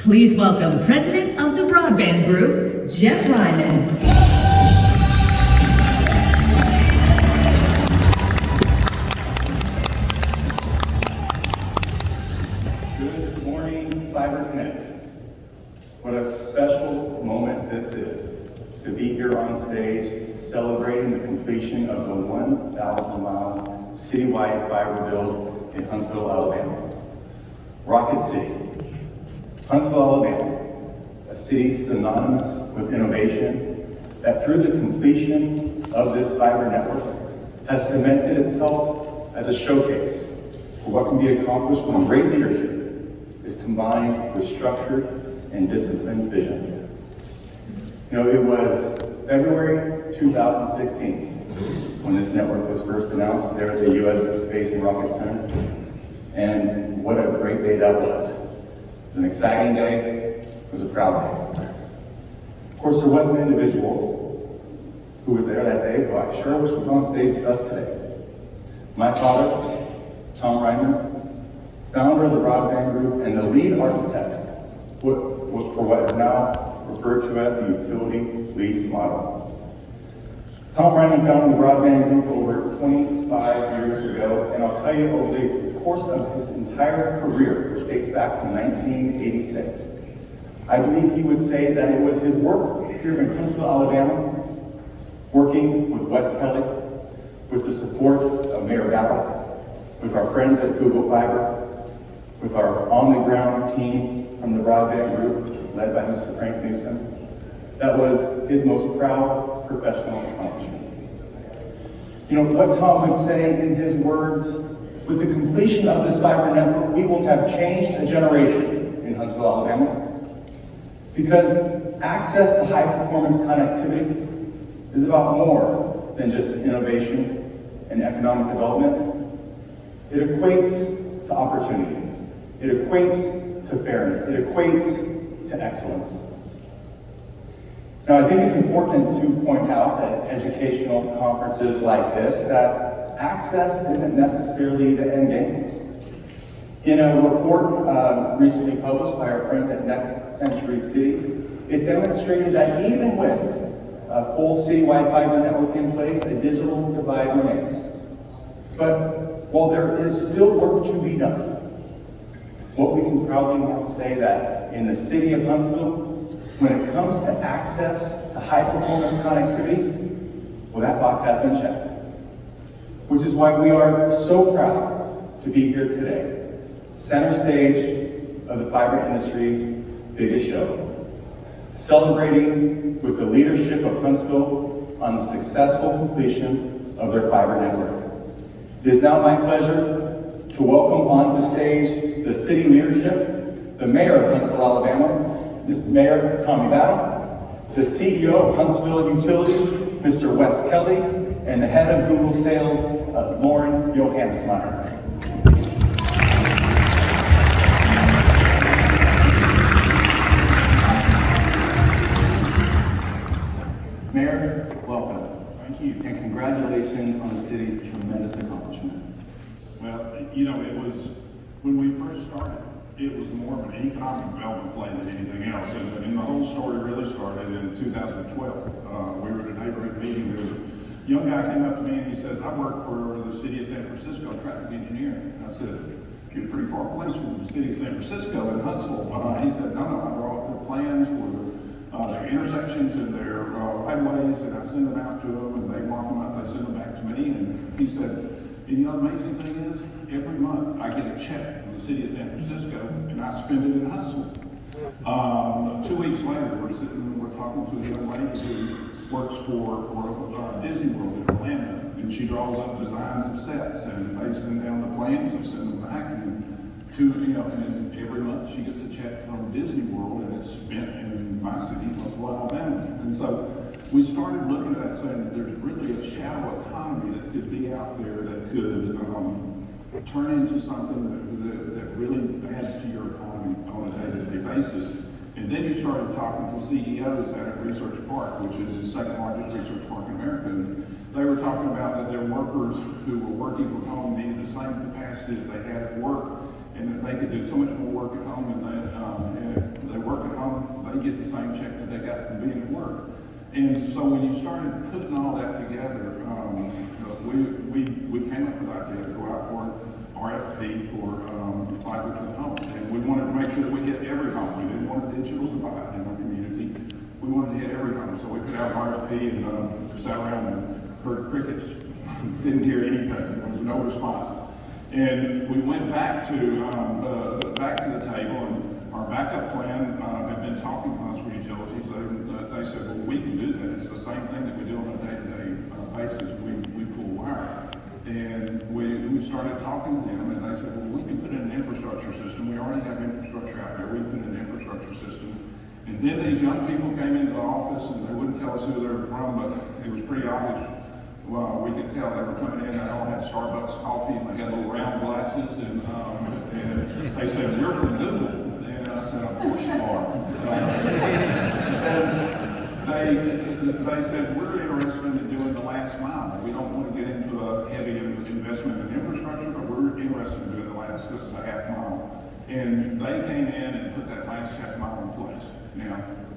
Please welcome President of the Broadband Group, Jeff Ryman. Good morning, Fiber Connect. What a special moment this is to be here on stage celebrating the completion of the 1,000-mile citywide fiber build in Huntsville, Alabama. Rocket City, Huntsville, Alabama, a city synonymous with innovation that through the completion of this fiber network has cemented itself as a showcase for what can be accomplished when great leadership is combined with structured and disciplined vision. You know, it was February 2016 when this network was first announced there at the U.S. Space and Rocket Center. And what a great day that was. It was an exciting day, it was a proud day. Of course, there was an individual who was there that day who I sure wish was on stage with us today. My father, Tom Ryman, founder of the Broadband Group and the lead architect for what is now referred to as the utility lease model. Tom Ryman founded the Broadband Group over 25 years ago, and I'll tell you, over the course of his entire career, which dates back to 1986, I believe he would say that it was his work here in Huntsville, Alabama, working with Wes Kelly, with the support of Mayor Battle, with our friends at Google Fiber, with our on-the-ground team from the Broadband Group, led by Mr. Frank Newsom. That was his most proud professional accomplishment. You know, what Tom would say in his words, with the completion of this fiber network, we will have changed a generation in Huntsville, Alabama. Because access to high-performance connectivity is about more than just innovation and economic development. It equates to opportunity. It equates to fairness. It equates to excellence. Now, I think it's important to point out that educational conferences like this, that access isn't necessarily the end game. In a report recently published by our friends at Next Century Cities, it demonstrated that even with a full citywide fiber network in place, a digital divide remains. But while there is still work to be done, what we can proudly now say that in the city of Huntsville, when it comes to access to high-performance connectivity, well, that box has been checked. Which is why we are so proud to be here today, center stage of the fiber industry's biggest show, celebrating with the leadership of Huntsville on the successful completion of their fiber network. It is now my pleasure to welcome onto stage the city leadership, the mayor of Huntsville, Alabama, Mr. Mayor Tommy Battle, the CEO of Huntsville Utilities, Mr. Wes Kelly, and the head of Google Sales, Lauren Johannesmeyer. Mayor, welcome. Thank you. And congratulations on the city's tremendous accomplishment. Well, you know, it was, when we first started, it was more of an economic development plan than anything else. And the whole story really started in 2012. We were at a neighborhood meeting. There was a young guy came up to me and he says, I work for the city of San Francisco, traffic engineering. I said, you're pretty far away from the city of San Francisco in Huntsville. He said, no, I draw up the plans for their intersections and their right-of-ways, and I send them out to them, and they mark them up, they send them back to me. And he said, and you know the amazing thing is, every month I get a check from the city of San Francisco, and I spend it in Huntsville. 2 weeks later, we're talking to a young lady who works for Disney World in Orlando, and she draws up designs of sets, and they send down the plans, they send them back, and and every month she gets a check from Disney World, and it's spent in my city, Huntsville, Alabama. And so we started looking at that, saying that there's really a shadow economy that could be out there that could turn into something that really adds to your economy on a day-to-day basis. And then you started talking to CEOs at Research Park, which is the second largest research park in America. And they were talking about that their workers who were working from home needed the same capacity that they had at work, and that they could do so much more work at home, and if they get the same check that they got from being at work. And so when you started putting all that together, we came up with the idea to go out for an RFP for fiber to the home. And we wanted to make sure that we hit every home. We didn't want a digital divide in our community. We wanted to hit every home. So we put out an RFP and sat around and heard crickets. Didn't hear anything. There was no response. And we went back to the table, and our backup plan had been talking to Huntsville Utilities. They said, well, we can do that. It's the same thing that we do on a day-to-day basis. We pull wire. And we started talking to them, and they said, well, we can put in an infrastructure system. We already have infrastructure out there. We put in an infrastructure system. And then these young people came into the office, and they wouldn't tell us who they were from, but it was pretty obvious. Well, we could tell they were coming in. They all had Starbucks coffee, and they had little round glasses, and they said, "You're from Google." And I said, "Of course you are." They said, "We're interested in doing the last mile. We don't want to get into a heavy investment in infrastructure, but we're interested in doing the half mile." And they came in and put that last half mile in place. Now,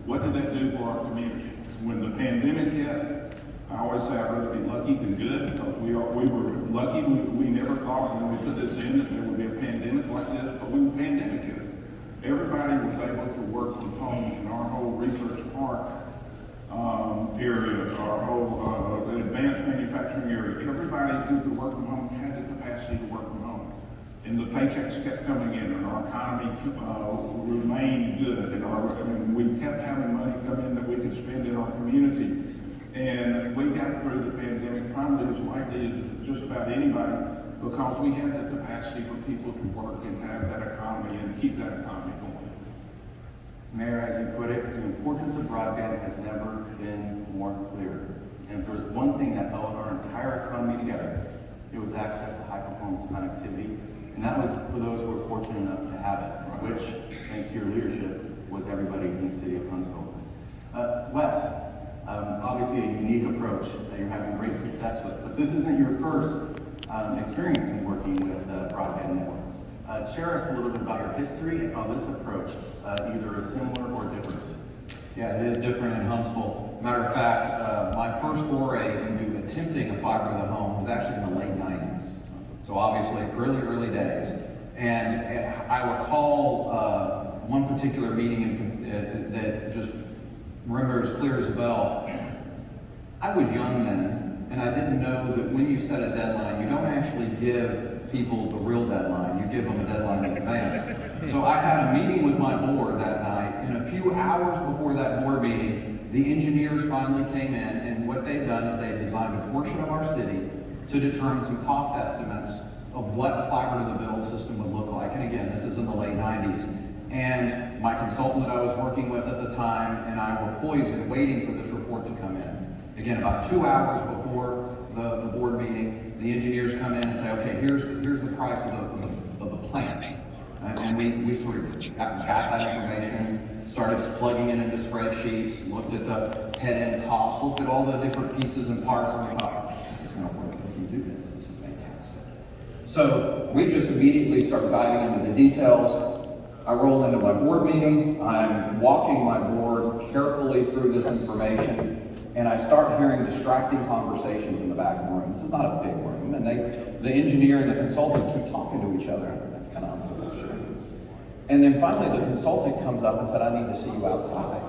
what did they do for our community? When the pandemic hit, I always say I'd rather be lucky than good, because we were lucky. We never thought when we put this in that there would be a pandemic like this, but when the pandemic hit, everybody was able to work from home in our whole research park area, our whole advanced manufacturing area. Everybody who could work from home had the capacity to work from home. And the paychecks kept coming in, and our economy remained good, and we kept having money come in that we could spend in our community. And we got through the pandemic probably as likely as just about anybody, because we had the capacity for people to work and have that economy and keep that economy going. Mayor, as you put it, the importance of broadband has never been more clear. And if there's one thing that held our entire economy together, it was access to high-performance connectivity. And that was for those who were fortunate enough to have it, which, thanks to your leadership, was everybody in the city of Huntsville. Wes, obviously a unique approach that you're having great success with, but this isn't your first experience in working with broadband networks. Share us a little bit about your history and how this approach either is similar or differs. Yeah, it is different in Huntsville. Matter of fact, my first foray into attempting a fiber to the home was actually in the late 90s. So obviously early days. And I recall one particular meeting that just remember as clear as a bell. I was young then, and I didn't know that when you set a deadline, you don't actually give people the real deadline. You give them a deadline in advance. So I had a meeting with my board that night, and a few hours before that board meeting, the engineers finally came in, and what they've done is they've designed a portion of our city to determine some cost estimates of what a fiber to the build system would look like. And again, this is in the late 90s. And my consultant that I was working with at the time and I were poised and waiting for this report to come in. Again, about 2 hours before the board meeting, the engineers come in and say, okay, here's the price of the plant. And we sort of got that information, started plugging it into spreadsheets, looked at the head-end cost, looked at all the different pieces and parts, and we thought, this is going to work. We can do this. This is fantastic. So we just immediately start diving into the details. I roll into my board meeting, I'm walking my board carefully through this information, and I start hearing distracting conversations in the back of the room. This is not a big room, and the engineer and the consultant keep talking to each other. That's kind of unfortunate. And then finally the consultant comes up and said, I need to see you outside.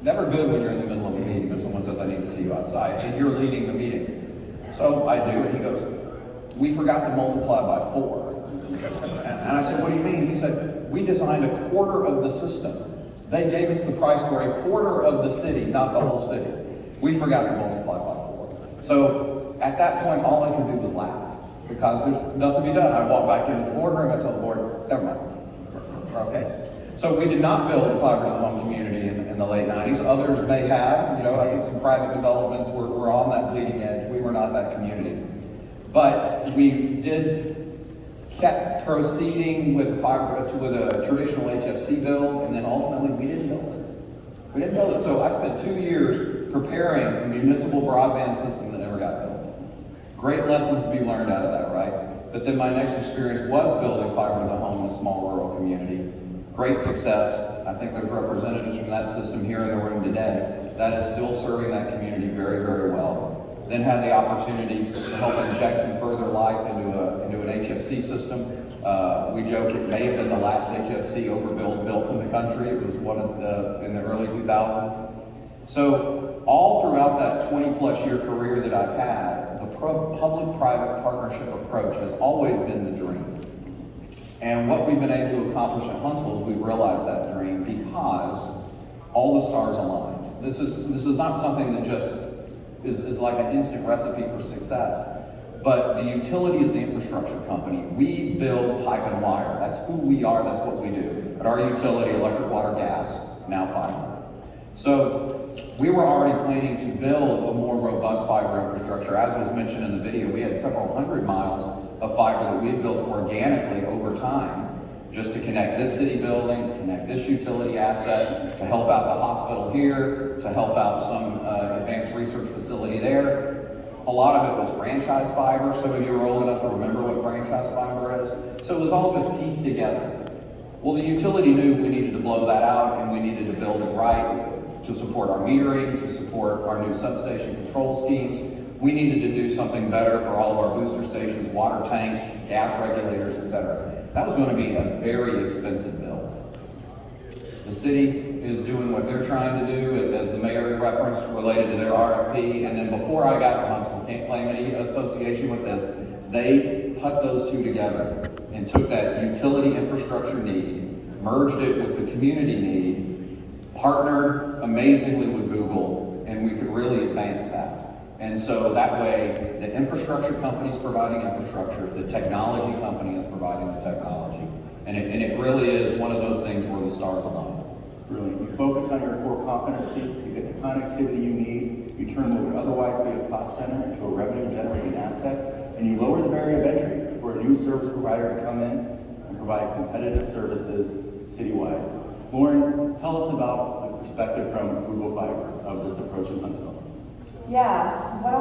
Never good when you're in the middle of a meeting if someone says, I need to see you outside, and you're leading the meeting. So I do, and he goes, we forgot to multiply by 4. And I said, what do you mean? He said, we designed a quarter of the system. They gave us the price for a quarter of the city, not the whole city. We forgot to multiply by 4. So at that point, all I could do was laugh because there's nothing to be done. I walked back into the boardroom, I told the board, never mind, we're okay. So we did not build a fiber to the home community in the late 90s. Others may have, I think some private developments were on that bleeding edge. We were not that community. But we kept proceeding with a traditional HFC build, and then ultimately we didn't build it. So I spent 2 years preparing a municipal broadband system that never got built. Great lessons to be learned out of that, right? But then my next experience was building fiber to the home in a small rural community. great success. I think there's representatives from that system here in the room today. That is still serving that community very, very well. Then had the opportunity to help inject some further life into an HFC system. We joke it may have been the last HFC overbuild built in the country. It was one of in the early 2000s. So all throughout that 20-plus year career that I've had, the public-private partnership approach has always been the dream. And what we've been able to accomplish at Huntsville is we've realized that dream because all the stars aligned. This is not something that just is like an instant recipe for success. But the utility is the infrastructure company. We build pipe and wire. That's who we are, that's what we do. At our utility, electric, water, gas, now fiber. So we were already planning to build a more robust fiber infrastructure. As was mentioned in the video, we had several hundred miles of fiber that we had built organically over time just to connect this city building, to connect this utility asset, to help out the hospital here, to help out some advanced research facility there. A lot of it was franchise fiber. Some of you are old enough to remember what franchise fiber is. So it was all just pieced together. Well, the utility knew we needed to blow that out and we needed to build it right to support our metering, to support our new substation control schemes. We needed to do something better for all of our booster stations, water tanks, gas regulators, etc. That was going to be a very expensive build. The city is doing what they're trying to do, as the mayor referenced, related to their RFP. And then before I got to Huntsville, can't claim any association with this, they put those two together and took that utility infrastructure need, merged it with the community need, partnered amazingly with Google, and we could really advance that. And so that way, the infrastructure company is providing infrastructure, the technology company is providing the technology. And it really is one of those things where the stars align. Brilliant. You focus on your core competency, you get the connectivity you need, you turn what would otherwise be a cost center into a revenue-generating asset, and you lower the barrier of entry for a new service provider to come in and provide competitive services citywide. Lauren, tell us about the perspective from Google Fiber of this approach in Huntsville. Yeah, what